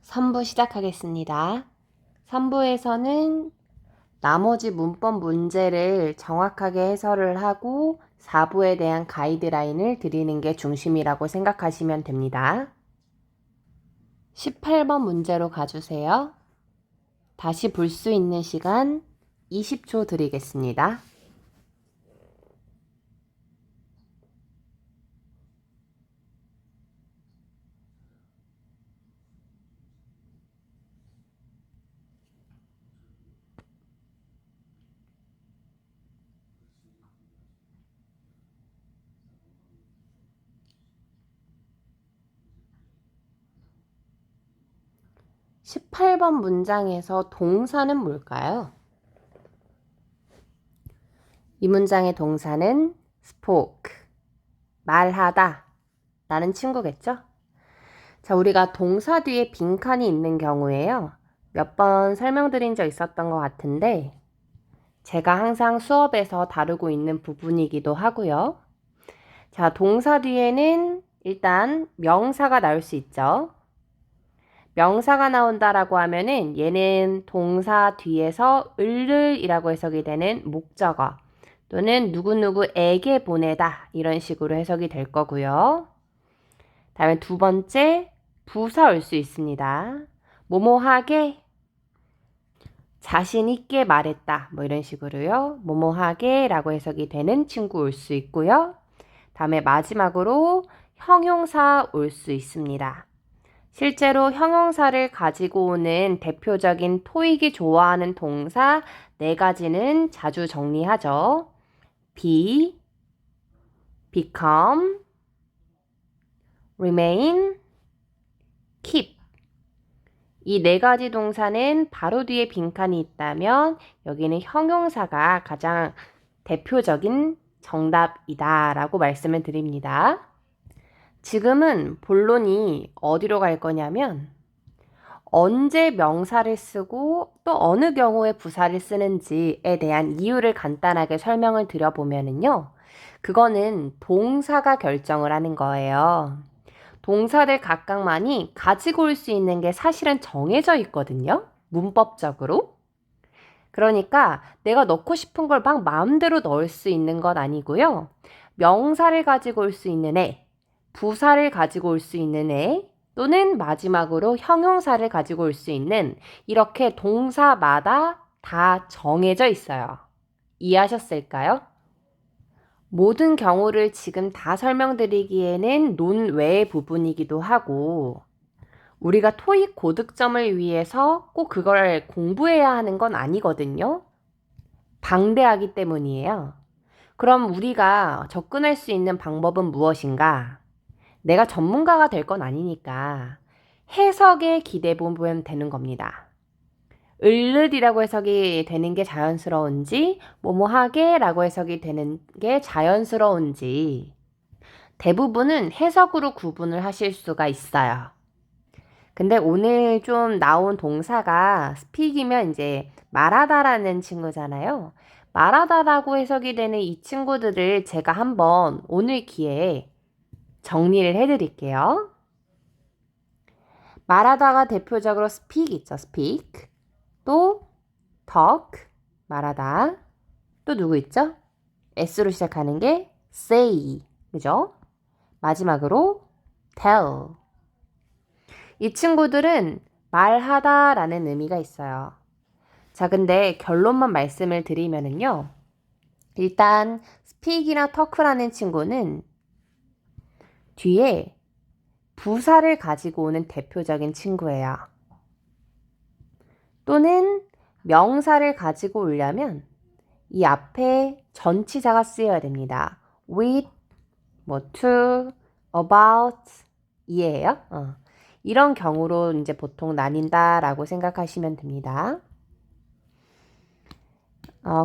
3부 시작하겠습니다. 3부에서는 나머지 문법 문제를 정확하게 해설을 하고 4부에 대한 가이드라인을 드리는 게 중심이라고 생각하시면 됩니다. 18번 문제로 가주세요. 다시 볼 수 있는 시간 20초 드리겠습니다. 18번 문장에서 동사는 뭘까요? 이 문장의 동사는 spoke, 말하다 라는 친구겠죠? 자, 우리가 동사 뒤에 빈칸이 있는 경우에요. 몇 번 설명드린 적 있었던 것 같은데 제가 항상 수업에서 다루고 있는 부분이기도 하고요. 자, 동사 뒤에는 일단 명사가 나올 수 있죠. 명사가 나온다라고 하면은 얘는 동사 뒤에서 을이라고 해석이 되는 목적어 또는 누구누구에게 보내다 이런 식으로 해석이 될 거고요. 다음에 두 번째 부사 올 수 있습니다. 뭐뭐하게 자신 있게 말했다 뭐 이런 식으로요. 뭐뭐하게 라고 해석이 되는 친구 올 수 있고요. 다음에 마지막으로 형용사 올 수 있습니다. 실제로 형용사를 가지고 오는 대표적인 토익이 좋아하는 동사 4가지는 자주 정리하죠. be, become, remain, keep. 이 4가지 동사는 바로 뒤에 빈칸이 있다면 여기는 형용사가 가장 대표적인 정답이다 라고 말씀을 드립니다. 지금은 본론이 어디로 갈 거냐면 언제 명사를 쓰고 또 어느 경우에 부사를 쓰는지에 대한 이유를 간단하게 설명을 드려보면은요. 그거는 동사가 결정을 하는 거예요. 동사들 각각만이 가지고 올 수 있는 게 사실은 정해져 있거든요. 문법적으로. 그러니까 내가 넣고 싶은 걸 막 마음대로 넣을 수 있는 건 아니고요. 명사를 가지고 올 수 있는 애, 부사를 가지고 올 수 있는 애, 또는 마지막으로 형용사를 가지고 올 수 있는 이렇게 동사마다 다 정해져 있어요. 이해하셨을까요? 모든 경우를 지금 다 설명드리기에는 논외의 부분이기도 하고 우리가 토익 고득점을 위해서 꼭 그걸 공부해야 하는 건 아니거든요. 방대하기 때문이에요. 그럼 우리가 접근할 수 있는 방법은 무엇인가? 내가 전문가가 될 건 아니니까 해석에 기대 보면 되는 겁니다. 을르디라고 해석이 되는 게 자연스러운지 뭐뭐하게 라고 해석이 되는 게 자연스러운지 대부분은 해석으로 구분을 하실 수가 있어요. 근데 오늘 좀 나온 동사가 speak이면 이제 말하다라는 친구잖아요. 말하다라고 해석이 되는 이 친구들을 제가 한번 오늘 기회에 정리를 해드릴게요. 말하다가 대표적으로 speak 있죠. speak. 또 talk. 말하다. 또 누구 있죠? S로 시작하는 게 say. 그죠? 마지막으로 tell. 이 친구들은 말하다라는 의미가 있어요. 자, 근데 결론만 말씀을 드리면은요. 일단 speak이나 talk라는 친구는 뒤에 부사를 가지고 오는 대표적인 친구예요. 또는 명사를 가지고 오려면 이 앞에 전치사가 쓰여야 됩니다. with, 뭐 to, about 이해해요? 이런 경우로 이제 보통 나뉜다라고 생각하시면 됩니다.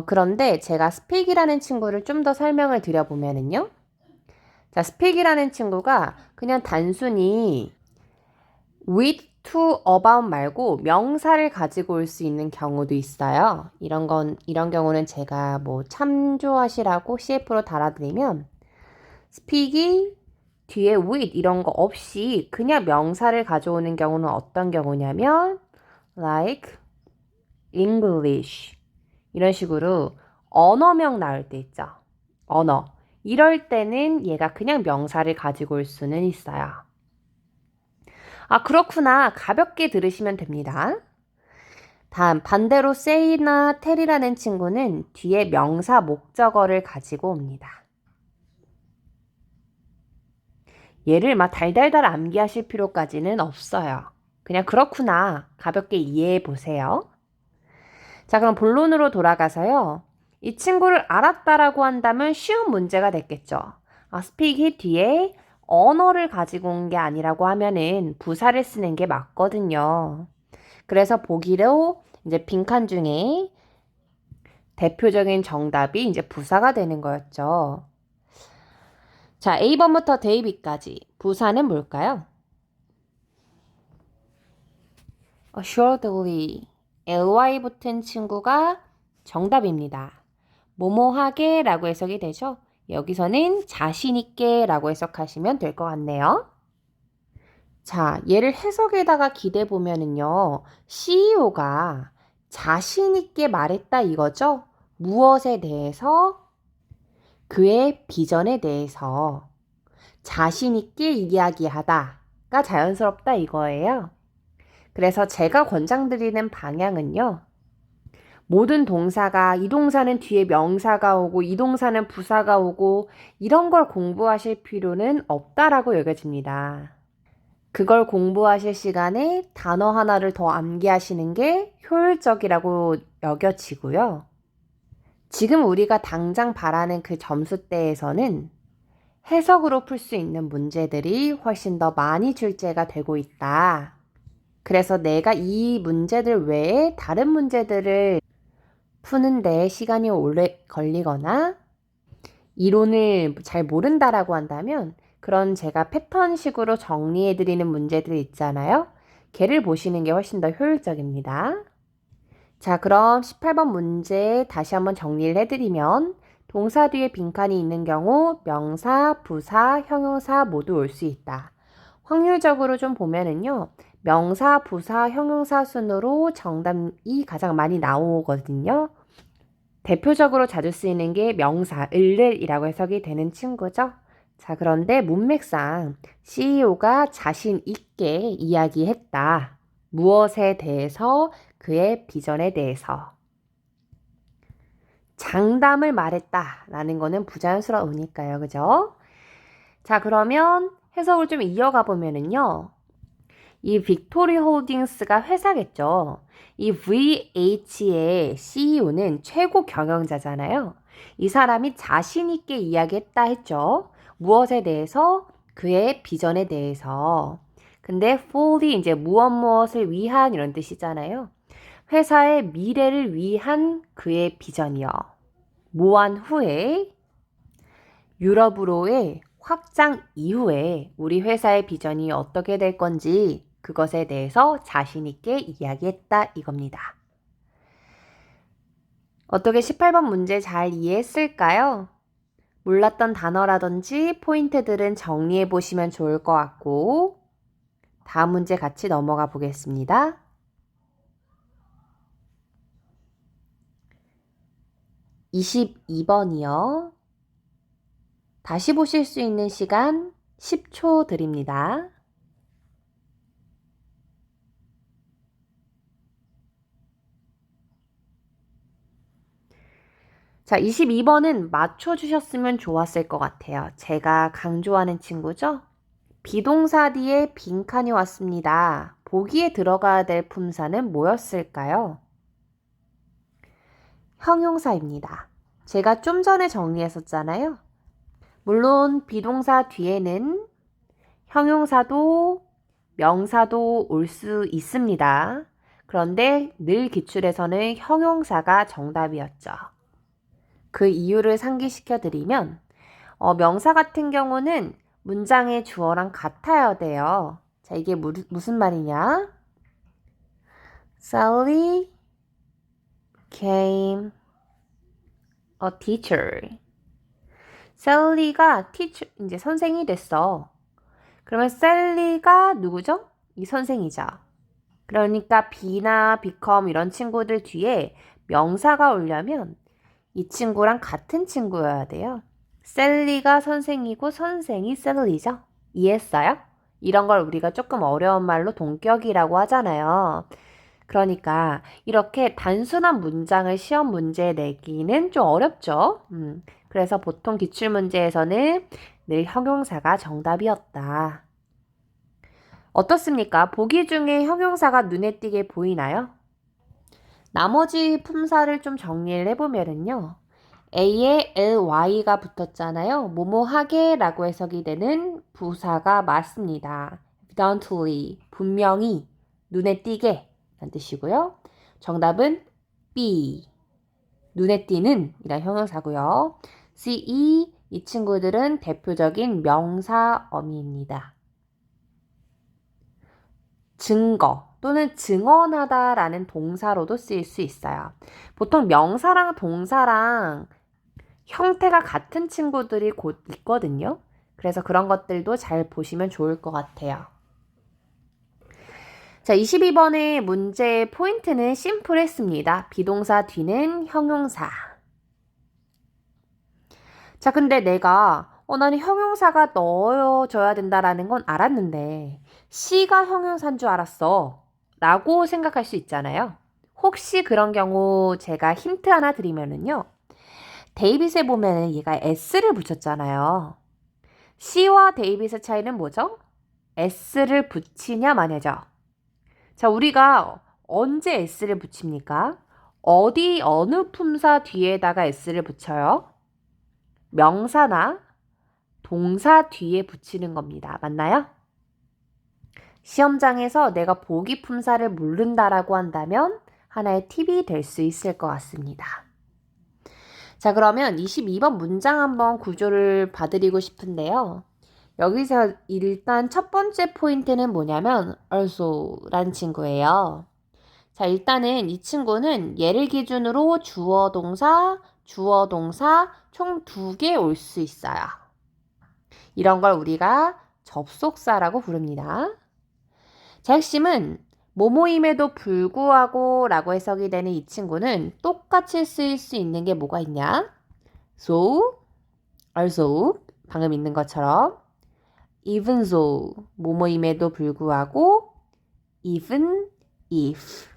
그런데 제가 speak이라는 친구를 좀 더 설명을 드려보면은요. 자, speak이라는 친구가 그냥 단순히 with, to, about 말고 명사를 가지고 올 수 있는 경우도 있어요. 이런 경우는 제가 뭐 참조하시라고 CF로 달아드리면 speak이 뒤에 with 이런 거 없이 그냥 명사를 가져오는 경우는 어떤 경우냐면 like English 이런 식으로 언어명 나올 때 있죠. 언어. 이럴 때는 얘가 그냥 명사를 가지고 올 수는 있어요. 아, 그렇구나. 가볍게 들으시면 됩니다. 다음, 반대로 say나 tell이라는 친구는 뒤에 명사 목적어를 가지고 옵니다. 얘를 막 달달달 암기하실 필요까지는 없어요. 그냥 그렇구나. 가볍게 이해해 보세요. 자, 그럼 본론으로 돌아가서요. 이 친구를 알았다라고 한다면 쉬운 문제가 됐겠죠. speak이 뒤에 언어를 가지고 온 게 아니라고 하면은 부사를 쓰는 게 맞거든요. 그래서 보기로 이제 빈칸 중에 대표적인 정답이 이제 부사가 되는 거였죠. 자, A번부터 데이비까지 부사는 뭘까요? assuredly ly 붙은 친구가 정답입니다. 뭐뭐하게 라고 해석이 되죠. 여기서는 자신있게 라고 해석하시면 될 것 같네요. 자, 얘를 해석에다가 기대 보면은요. CEO가 자신있게 말했다 이거죠. 무엇에 대해서? 그의 비전에 대해서 자신있게 이야기하다가 자연스럽다 이거예요. 그래서 제가 권장드리는 방향은요. 모든 동사가 이 동사는 뒤에 명사가 오고 이 동사는 부사가 오고 이런 걸 공부하실 필요는 없다라고 여겨집니다. 그걸 공부하실 시간에 단어 하나를 더 암기하시는 게 효율적이라고 여겨지고요. 지금 우리가 당장 바라는 그 점수대에서는 해석으로 풀 수 있는 문제들이 훨씬 더 많이 출제가 되고 있다. 그래서 내가 이 문제들 외에 다른 문제들을 푸는데 시간이 오래 걸리거나 이론을 잘 모른다라고 한다면 그런 제가 패턴식으로 정리해드리는 문제들 있잖아요. 걔를 보시는 게 훨씬 더 효율적입니다. 자, 그럼 18번 문제 다시 한번 정리를 해드리면 동사 뒤에 빈칸이 있는 경우 명사, 부사, 형용사 모두 올 수 있다. 확률적으로 좀 보면은요. 명사, 부사, 형용사 순으로 정답이 가장 많이 나오거든요. 대표적으로 자주 쓰이는 게 명사, 을이라고 해석이 되는 친구죠. 자, 그런데 문맥상 CEO가 자신 있게 이야기했다. 무엇에 대해서? 그의 비전에 대해서. 장담을 말했다라는 거는 부자연스러우니까요. 그죠? 자, 그러면 해석을 좀 이어가 보면은요. 이 빅토리 홀딩스가 회사겠죠. 이 VH의 CEO는 최고 경영자잖아요. 이 사람이 자신 있게 이야기했다 했죠. 무엇에 대해서? 그의 비전에 대해서. 근데 fully 이제 무엇을 위한 이런 뜻이잖아요. 회사의 미래를 위한 그의 비전이요. 모한 후에 유럽으로의 확장 이후에 우리 회사의 비전이 어떻게 될 건지 그것에 대해서 자신 있게 이야기했다 이겁니다. 어떻게 18번 문제 잘 이해했을까요? 몰랐던 단어라든지 포인트들은 정리해 보시면 좋을 것 같고 다음 문제 같이 넘어가 보겠습니다. 22번이요. 다시 보실 수 있는 시간 10초 드립니다. 자, 22번은 맞춰주셨으면 좋았을 것 같아요. 제가 강조하는 친구죠? 비동사 뒤에 빈칸이 왔습니다. 보기에 들어가야 될 품사는 뭐였을까요? 형용사입니다. 제가 좀 전에 정리했었잖아요. 물론 비동사 뒤에는 형용사도 명사도 올 수 있습니다. 그런데 늘 기출에서는 형용사가 정답이었죠. 그 이유를 상기시켜 드리면 명사 같은 경우는 문장의 주어랑 같아야 돼요. 자, 이게 무슨 말이냐? Sally became a teacher. Sally가 teacher, 이제 선생이 됐어. 그러면 셀리가 누구죠? 이 선생이죠. 그러니까 be나 become 이런 친구들 뒤에 명사가 오려면 이 친구랑 같은 친구여야 돼요. 셀리가 선생이고 선생이 셀리죠. 이해했어요? 이런 걸 우리가 조금 어려운 말로 동격이라고 하잖아요. 그러니까 이렇게 단순한 문장을 시험 문제에 내기는 좀 어렵죠. 그래서 보통 기출문제에서는 늘 형용사가 정답이었다. 어떻습니까? 보기 중에 형용사가 눈에 띄게 보이나요? 나머지 품사를 좀 정리를 해보면요. A에 ly가 붙었잖아요. 뭐뭐하게 라고 해석이 되는 부사가 맞습니다. evidently, 분명히, 눈에 띄게 라는 뜻이고요. 정답은 B, 눈에 띄는 이란 형용사고요. CE, 이 친구들은 대표적인 명사 어미입니다. 증거 또는 증언하다라는 동사로도 쓰일 수 있어요. 보통 명사랑 동사랑 형태가 같은 친구들이 곧 있거든요. 그래서 그런 것들도 잘 보시면 좋을 것 같아요. 자, 22번의 문제의 포인트는 심플했습니다. 비동사 뒤는 형용사. 자, 근데 내가 나는 형용사가 넣어줘야 된다라는 건 알았는데 C가 형용사인 줄 알았어 라고 생각할 수 있잖아요. 혹시 그런 경우 제가 힌트 하나 드리면은요. 데이빗에 보면은 얘가 S를 붙였잖아요. C와 데이빗의 차이는 뭐죠? S를 붙이냐 마냐죠. 자, 우리가 언제 S를 붙입니까? 어느 품사 뒤에다가 S를 붙여요? 명사나 동사 뒤에 붙이는 겁니다. 맞나요? 시험장에서 내가 보기 품사를 모른다라고 한다면 하나의 팁이 될 수 있을 것 같습니다. 자, 그러면 22번 문장 한번 구조를 봐드리고 싶은데요. 여기서 일단 첫 번째 포인트는 뭐냐면 also라는 친구예요. 자, 일단은 이 친구는 얘를 기준으로 주어 동사 총 2개 올 수 있어요. 이런 걸 우리가 접속사라고 부릅니다. 자, 핵심은 뭐뭐임에도 불구하고 라고 해석이 되는 이 친구는 똑같이 쓰일 수 있는 게 뭐가 있냐? So, also, 방금 있는 것처럼 even so, 뭐뭐임에도 불구하고 even if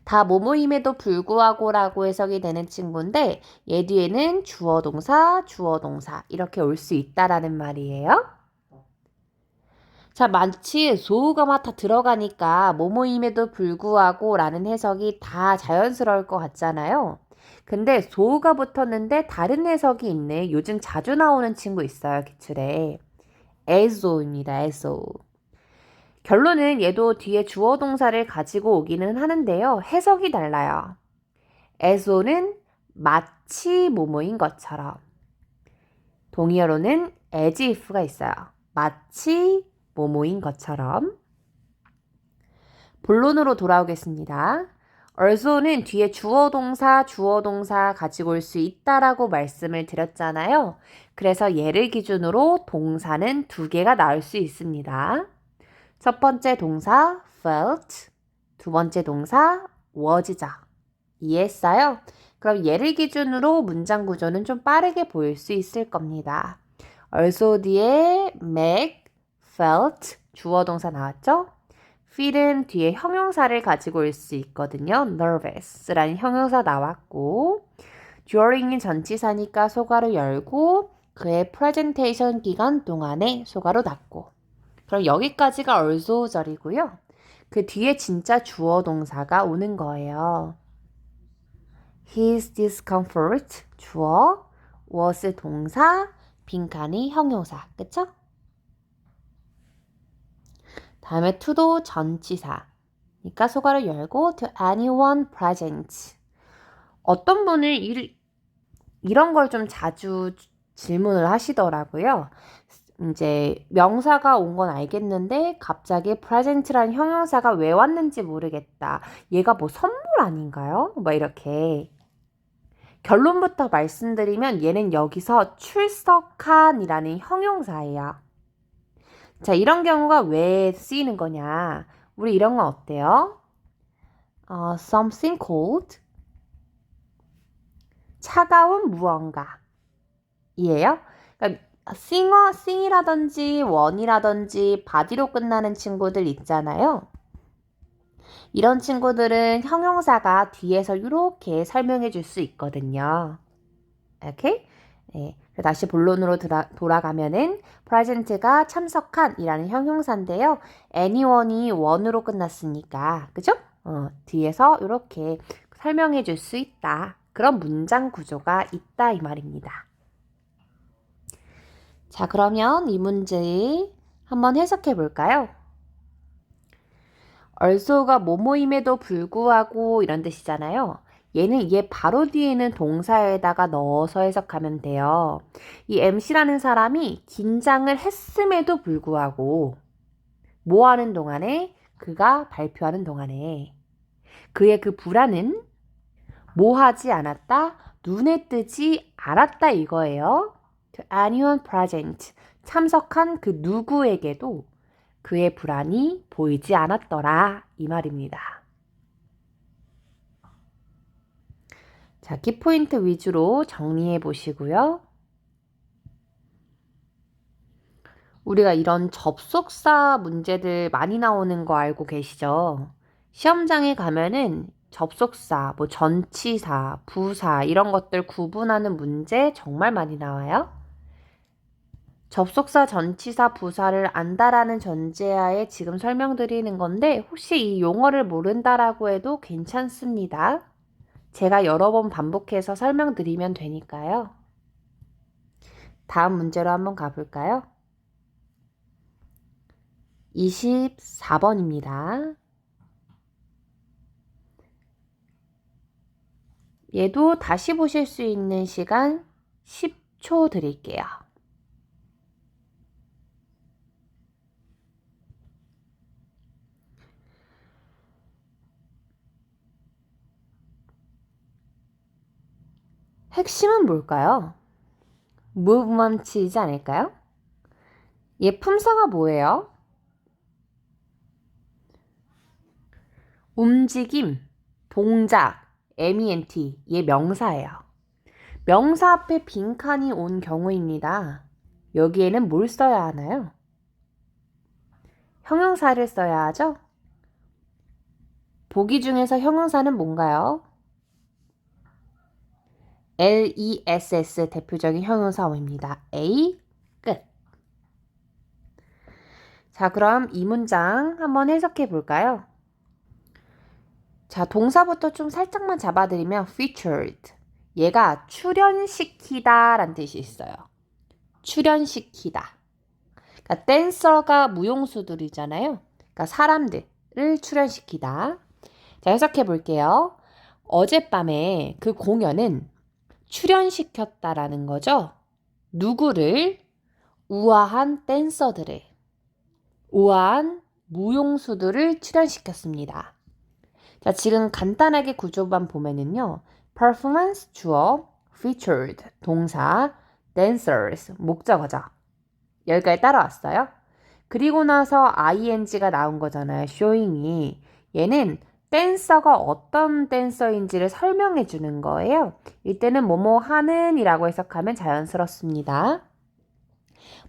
다 뭐뭐임에도 불구하고라고 해석이 되는 친구인데 얘 뒤에는 주어 동사 이렇게 올 수 있다라는 말이에요. 자, 마치 so가 다 들어가니까 뭐뭐임에도 불구하고 라는 해석이 다 자연스러울 것 같잖아요. 근데 so가 붙었는데 다른 해석이 있네. 요즘 자주 나오는 친구 있어요, 기출에. aso입니다, aso. 결론은 얘도 뒤에 주어 동사를 가지고 오기는 하는데요. 해석이 달라요. aso는 마치 뭐뭐인 것처럼. 동의어로는 as if가 있어요. 마치 뭐뭐인 것처럼. 본론으로 돌아오겠습니다. also는 뒤에 주어 동사 가지고 올 수 있다라고 말씀을 드렸잖아요. 그래서 얘를 기준으로 동사는 2개가 나올 수 있습니다. 첫 번째 동사 felt, 두 번째 동사 was죠. 이해했어요? 그럼 얘를 기준으로 문장 구조는 좀 빠르게 보일 수 있을 겁니다. also 뒤에 make, felt, 주어 동사 나왔죠? feel은 뒤에 형용사를 가지고 올 수 있거든요. nervous라는 형용사 나왔고 during이 전치사니까 소가로 열고 그의 프레젠테이션 기간 동안에 소가로 닫고 그럼 여기까지가 also절이고요. 그 뒤에 진짜 주어 동사가 오는 거예요. His discomfort 주어, was 동사, 빈칸이 형용사. 그쵸? 다음에 to도 전치사. 그러니까 소가를 열고 to anyone present. 어떤 분을 이런 걸 좀 자주 질문을 하시더라고요. 이제 명사가 온 건 알겠는데 갑자기 present라는 형용사가 왜 왔는지 모르겠다. 얘가 뭐 선물 아닌가요? 뭐 이렇게. 결론부터 말씀드리면 얘는 여기서 출석한이라는 형용사예요. 자, 이런 경우가 왜 쓰이는 거냐? 우리 이런 건 어때요? Something cold. 차가운 무언가. 이에요? 그러니까 sing이라든지 one이라든지 body로 끝나는 친구들 있잖아요. 이런 친구들은 형용사가 뒤에서 이렇게 설명해 줄 수 있거든요. 오케이? 네. 다시 본론으로 돌아가면은 present가 참석한 이라는 형용사인데요. anyone이 one으로 끝났으니까, 그죠? 뒤에서 이렇게 설명해 줄 수 있다. 그런 문장 구조가 있다 이 말입니다. 자, 그러면 이 문제 한번 해석해 볼까요? also가 뭐뭐임에도 불구하고 이런 뜻이잖아요. 얘 바로 뒤에는 동사에다가 넣어서 해석하면 돼요. 이 MC라는 사람이 긴장을 했음에도 불구하고 뭐 하는 동안에? 그가 발표하는 동안에 그의 그 불안은 뭐 하지 않았다? 눈에 뜨지 않았다 이거예요. To anyone present. 참석한 그 누구에게도 그의 불안이 보이지 않았더라 이 말입니다. 자, 키포인트 위주로 정리해 보시고요. 우리가 이런 접속사 문제들 많이 나오는 거 알고 계시죠? 시험장에 가면은 접속사, 뭐 전치사, 부사 이런 것들 구분하는 문제 정말 많이 나와요. 접속사, 전치사, 부사를 안다라는 전제하에 지금 설명드리는 건데 혹시 이 용어를 모른다라고 해도 괜찮습니다. 제가 여러 번 반복해서 설명드리면 되니까요. 다음 문제로 한번 가볼까요? 24번입니다. 얘도 다시 보실 수 있는 시간 10초 드릴게요. 핵심은 뭘까요? movement이지 않을까요? 얘 품사가 뭐예요? 움직임, 동작, ment, 얘 명사예요. 명사 앞에 빈칸이 온 경우입니다. 여기에는 뭘 써야 하나요? 형용사를 써야 하죠? 보기 중에서 형용사는 뭔가요? LESS 대표적인 형용사어입니다. A, 끝. 자, 그럼 이 문장 한번 해석해 볼까요? 자, 동사부터 좀 살짝만 잡아드리면 featured. 얘가 출연시키다 라는 뜻이 있어요. 출연시키다. 그러니까 댄서가 무용수들이잖아요. 그러니까 사람들을 출연시키다. 자, 해석해 볼게요. 어젯밤에 그 공연은 출연시켰다라는 거죠. 누구를? 우아한 댄서들을, 우아한 무용수들을 출연시켰습니다. 자, 지금 간단하게 구조만 보면은요. performance 주어, featured 동사, dancers 목적어죠. 여기까지 따라왔어요. 그리고 나서 ing가 나온 거잖아요. showing이. 얘는 댄서가 어떤 댄서인지를 설명해 주는 거예요. 이때는 뭐뭐 하는 이라고 해석하면 자연스럽습니다.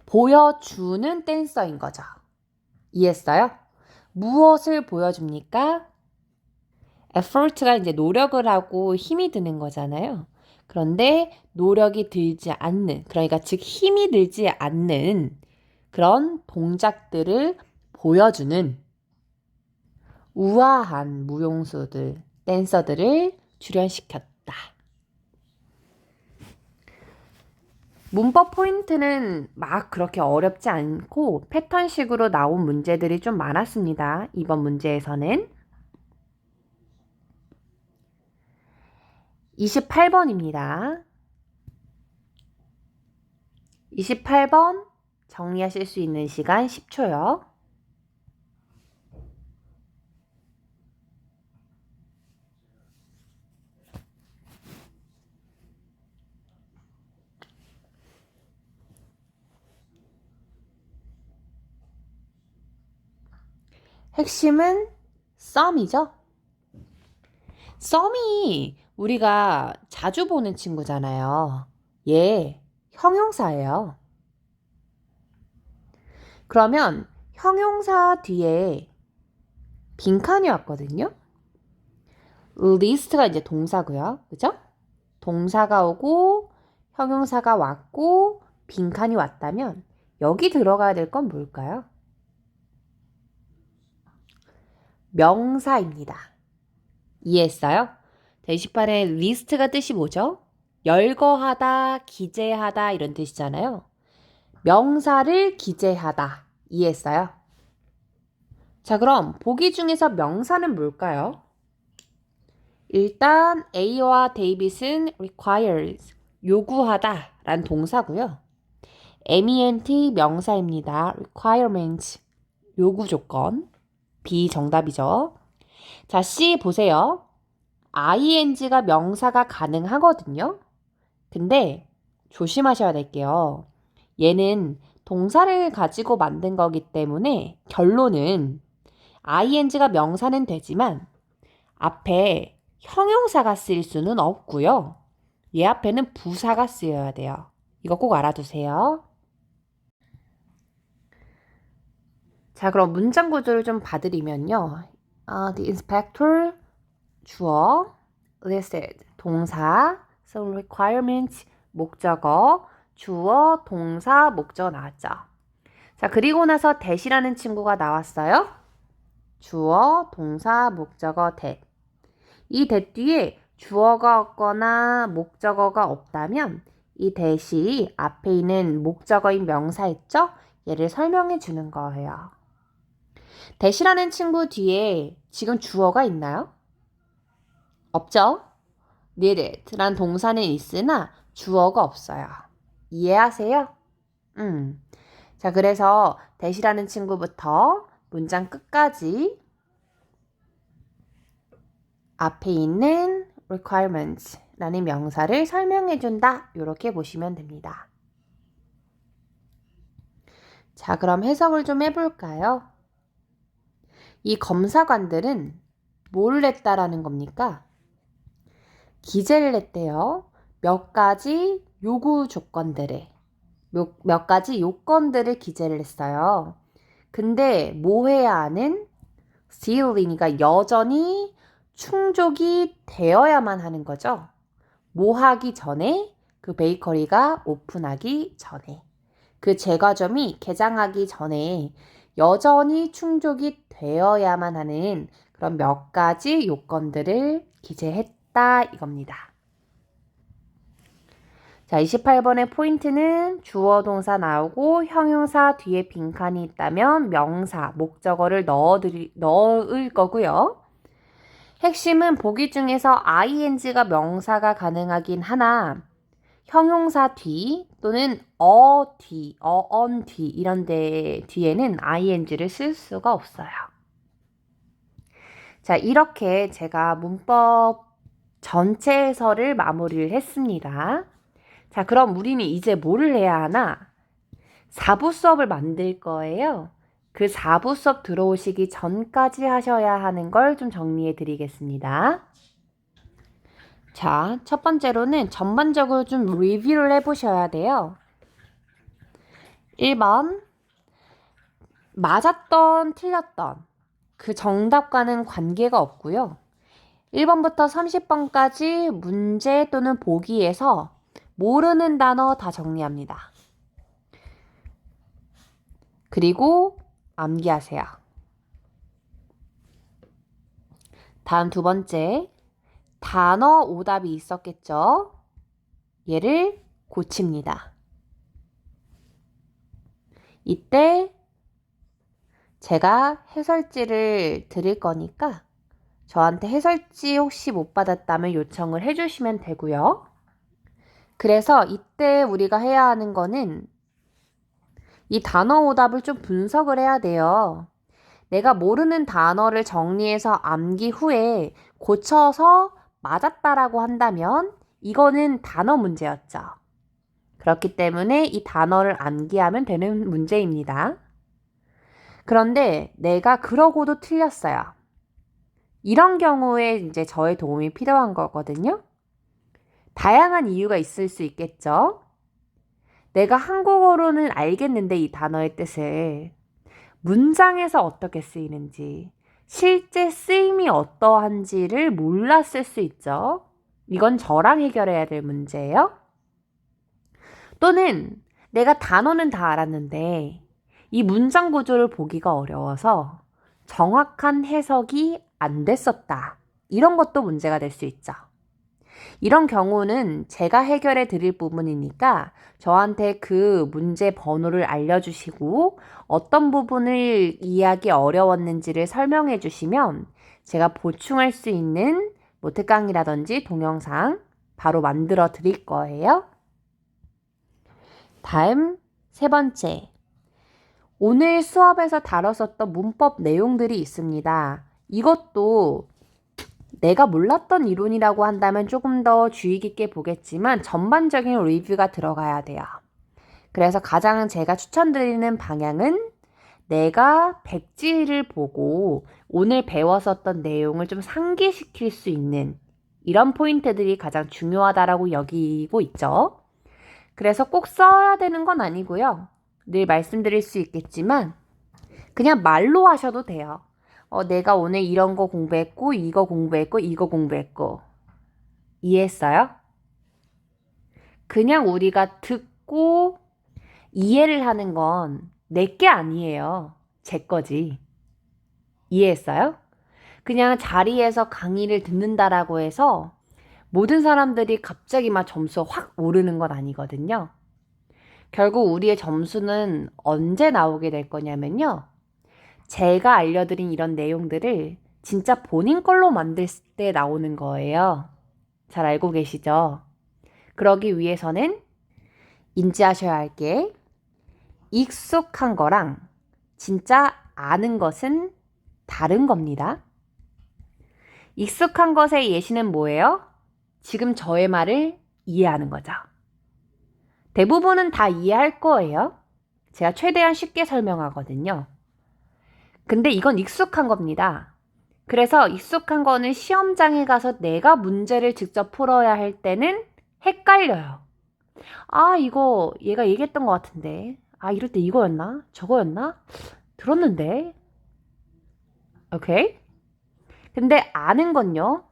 보여주는 댄서인 거죠. 이해했어요? 무엇을 보여줍니까? effort가 이제 노력을 하고 힘이 드는 거잖아요. 그런데 노력이 들지 않는, 그러니까 즉 힘이 들지 않는 그런 동작들을 보여주는 우아한 무용수들, 댄서들을 출연시켰다. 문법 포인트는 막 그렇게 어렵지 않고 패턴식으로 나온 문제들이 좀 많았습니다. 이번 문제에서는 28번입니다. 28번 정리하실 수 있는 시간 10초요. 핵심은 some이죠. some이 우리가 자주 보는 친구잖아요. 얘 형용사예요. 그러면 형용사 뒤에 빈칸이 왔거든요. list가 이제 동사고요. 그죠? 동사가 오고 형용사가 왔고 빈칸이 왔다면 여기 들어가야 될 건 뭘까요? 명사입니다. 이해했어요? 게시판에 리스트가 뜻이 뭐죠? 열거하다, 기재하다 이런 뜻이잖아요. 명사를 기재하다. 이해했어요? 자, 그럼 보기 중에서 명사는 뭘까요? 일단 A와 데이빗은 requires, 요구하다 라는 동사고요. MENT 명사입니다. requirements, 요구 조건. B 정답이죠. 자, C 보세요. ing가 명사가 가능하거든요. 근데 조심하셔야 될게요. 얘는 동사를 가지고 만든 거기 때문에 결론은 ing가 명사는 되지만 앞에 형용사가 쓰일 수는 없고요. 얘 앞에는 부사가 쓰여야 돼요. 이거 꼭 알아두세요. 자, 그럼 문장 구조를 좀 봐드리면요. The inspector 주어, listed 동사, some requirements 목적어, 주어, 동사, 목적어 나왔죠. 자, 그리고 나서 that이라는 친구가 나왔어요. 주어, 동사, 목적어, that. 이 that 뒤에 주어가 없거나 목적어가 없다면 이 that이 앞에 있는 목적어인 명사 있죠? 얘를 설명해 주는 거예요. that이라는 친구 뒤에 지금 주어가 있나요? 없죠? needed란 동사는 있으나 주어가 없어요. 이해하세요? 자, 그래서 that이라는 친구부터 문장 끝까지 앞에 있는 requirements라는 명사를 설명해준다. 이렇게 보시면 됩니다. 자, 그럼 해석을 좀 해볼까요? 이 검사관들은 뭘 냈다라는 겁니까? 기재를 했대요. 몇 가지 요구 조건들을, 몇 가지 요건들을 기재를 했어요. 근데 뭐 해야 하는? still이니까 여전히 충족이 되어야만 하는 거죠. 뭐 하기 전에? 그 베이커리가 오픈하기 전에. 그 제과점이 개장하기 전에 여전히 충족이 되어야만 하는 그런 몇 가지 요건들을 기재했다 이겁니다. 자, 28번의 포인트는 주어 동사 나오고 형용사 뒤에 빈칸이 있다면 명사, 목적어를 넣을 거고요. 핵심은 보기 중에서 ing가 명사가 가능하긴 하나 형용사 뒤 또는 on 뒤 이런 데 뒤에는 ing를 쓸 수가 없어요. 자, 이렇게 제가 문법 전체 해설을 마무리를 했습니다. 자, 그럼 우리는 이제 뭐를 해야 하나? 4부 수업을 만들 거예요. 그 4부 수업 들어오시기 전까지 하셔야 하는 걸 좀 정리해 드리겠습니다. 자, 첫 번째로는 전반적으로 좀 리뷰를 해보셔야 돼요. 1번, 맞았던, 틀렸던 그 정답과는 관계가 없고요. 1번부터 30번까지 문제 또는 보기에서 모르는 단어 다 정리합니다. 그리고 암기하세요. 다음 두 번째, 단어 오답이 있었겠죠? 얘를 고칩니다. 이때 제가 해설지를 드릴 거니까 저한테 해설지 혹시 못 받았다면 요청을 해주시면 되고요. 그래서 이때 우리가 해야 하는 거는 이 단어 오답을 좀 분석을 해야 돼요. 내가 모르는 단어를 정리해서 암기 후에 고쳐서 맞았다라고 한다면 이거는 단어 문제였죠. 그렇기 때문에 이 단어를 암기하면 되는 문제입니다. 그런데 내가 그러고도 틀렸어요. 이런 경우에 이제 저의 도움이 필요한 거거든요. 다양한 이유가 있을 수 있겠죠. 내가 한국어로는 알겠는데 이 단어의 뜻을 문장에서 어떻게 쓰이는지, 실제 쓰임이 어떠한지를 몰랐을 수 있죠. 이건 저랑 해결해야 될 문제예요. 또는 내가 단어는 다 알았는데 이 문장 구조를 보기가 어려워서 정확한 해석이 안 됐었다. 이런 것도 문제가 될 수 있죠. 이런 경우는 제가 해결해 드릴 부분이니까 저한테 그 문제 번호를 알려주시고 어떤 부분을 이해하기 어려웠는지를 설명해 주시면 제가 보충할 수 있는 뭐 특강이라든지 동영상 바로 만들어 드릴 거예요. 다음 세 번째. 오늘 수업에서 다뤘었던 문법 내용들이 있습니다. 이것도 내가 몰랐던 이론이라고 한다면 조금 더 주의 깊게 보겠지만 전반적인 리뷰가 들어가야 돼요. 그래서 가장 제가 추천드리는 방향은 내가 백지를 보고 오늘 배웠었던 내용을 좀 상기시킬 수 있는 이런 포인트들이 가장 중요하다라고 여기고 있죠. 그래서 꼭 써야 되는 건 아니고요. 늘 말씀드릴 수 있겠지만 그냥 말로 하셔도 돼요. 내가 오늘 이런 거 공부했고, 이거 공부했고, 이거 공부했고. 이해했어요? 그냥 우리가 듣고 이해를 하는 건 내게 아니에요. 제 거지. 이해했어요? 그냥 자리에서 강의를 듣는다라고 해서 모든 사람들이 갑자기 막 점수가 확 오르는 건 아니거든요. 결국 우리의 점수는 언제 나오게 될 거냐면요. 제가 알려드린 이런 내용들을 진짜 본인 걸로 만들 때 나오는 거예요. 잘 알고 계시죠? 그러기 위해서는 인지하셔야 할 게 익숙한 거랑 진짜 아는 것은 다른 겁니다. 익숙한 것의 예시는 뭐예요? 지금 저의 말을 이해하는 거죠. 대부분은 다 이해할 거예요. 제가 최대한 쉽게 설명하거든요. 근데 이건 익숙한 겁니다. 그래서 익숙한 거는 시험장에 가서 내가 문제를 직접 풀어야 할 때는 헷갈려요. 이거 얘가 얘기했던 것 같은데. 이럴 때 이거였나? 저거였나? 들었는데. 오케이? 근데 아는 건요.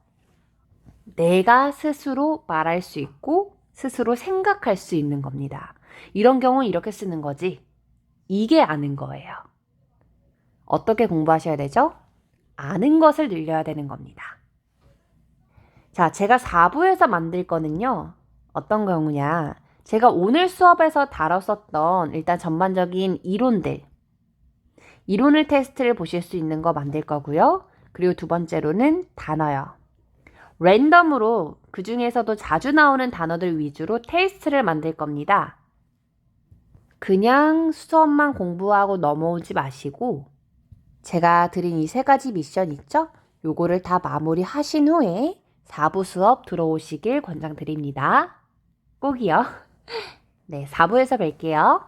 내가 스스로 말할 수 있고 스스로 생각할 수 있는 겁니다. 이런 경우는 이렇게 쓰는 거지. 이게 아는 거예요. 어떻게 공부하셔야 되죠? 아는 것을 늘려야 되는 겁니다. 자, 제가 4부에서 만들 거는요. 어떤 경우냐. 제가 오늘 수업에서 다뤘었던 일단 전반적인 이론들. 이론을 테스트를 보실 수 있는 거 만들 거고요. 그리고 두 번째로는 단어요. 랜덤으로 그 중에서도 자주 나오는 단어들 위주로 테스트를 만들 겁니다. 그냥 수업만 공부하고 넘어오지 마시고 제가 드린 이 세 가지 미션 있죠? 요거를 다 마무리 하신 후에 4부 수업 들어오시길 권장드립니다. 꼭이요. 네, 4부에서 뵐게요.